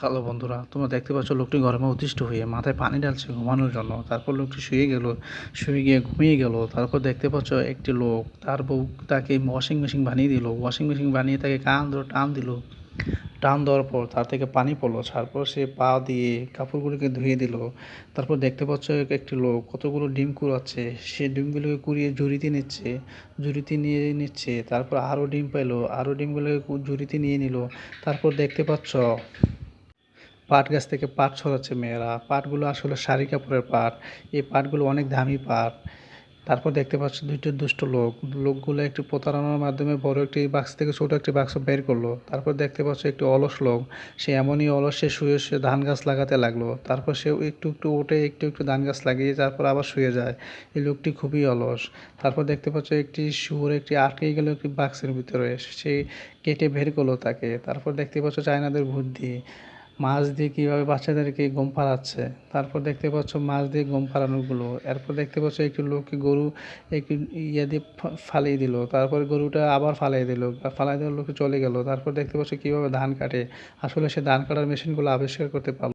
Hello বন্ধুরা, তোমরা দেখতে পাচ্ছ লোকটি গরমে অতিষ্ঠ হয়ে মাথায় পানি ঢালছে ঘুমানোর জন্য। তারপর লোকটি শুয়ে গেল, শুয়ে গিয়ে ঘুমিয়ে গেল। তারপর দেখতে পাচ্ছ একটি লোক, তার বউ তাকে ওয়াশিং মেশিন বানিয়ে দিল। ওয়াশিং মেশিন বানিয়ে তাকে কান ধরে টান দিল। টান দেওয়ার পর তার থেকে পানি পড়লো, তারপর সে পা দিয়ে কাপড়গুলোকে ধুয়ে দিল। তারপর দেখতে পাচ্ছ একটি লোক কতগুলো ডিম কুড়াচ্ছে, সে ডিমগুলোকে কুড়িয়ে ঝুড়িতে নিচ্ছে, ঝুড়িতে নিয়ে নিচ্ছে। তারপর আরও ডিম পেলো, আরও ডিমগুলোকে ঝুড়িতে নিয়ে নিল। তারপর দেখতে পাচ্ছ পাট গাছ থেকে পাট ছড়াচ্ছে মেয়েরা। পাটগুলো আসলে শাড়ি কাপড়ের পাট। এই পাটগুলো অনেক দামি পাট। তারপর দেখতে পাচ্ছ দুইটা দুষ্ট লোক, লোকগুলো একটু প্রতারণার মাধ্যমে বড় একটি বাক্স থেকে ছোট একটি বাক্স বের করলো। তারপর দেখতে পাচ্ছ একটি অলস লোক, সে এমনই অলস, সে শুয়ে শুয়ে ধান গাছ লাগাতে লাগলো। তারপর সে একটু একটু উঠে একটু একটু ধান গাছ লাগিয়ে তারপর আবার শুয়ে যায়। এই লোকটি খুবই অলস। তারপর দেখতে পাচ্ছ একটি শুয়োর একটি আটকে গেল একটি বাক্সের ভিতরে, সে কেটে বের করলো তাকে। তারপর দেখতে পাচ্ছ চায়নাদের বুদ্ধি, মাছ দিয়ে কীভাবে বাচ্চাদেরকে ঘুম পাড়াচ্ছে। তারপর দেখতে পাচ্ছ মাছ দিয়ে ঘুম পাড়ানোগুলো। এরপর দেখতে পাচ্ছ একটি লোককে গরু একটি ইয়ে দিয়ে ফালিয়ে দিল। তারপর গরুটা আবার ফালিয়ে দিল, ফালাই দেওয়ার লোকে চলে গেল। তারপর দেখতে পাচ্ছ কীভাবে ধান কাটে। আসলে সে ধান কাটার মেশিনগুলো আবিষ্কার করতে পারল।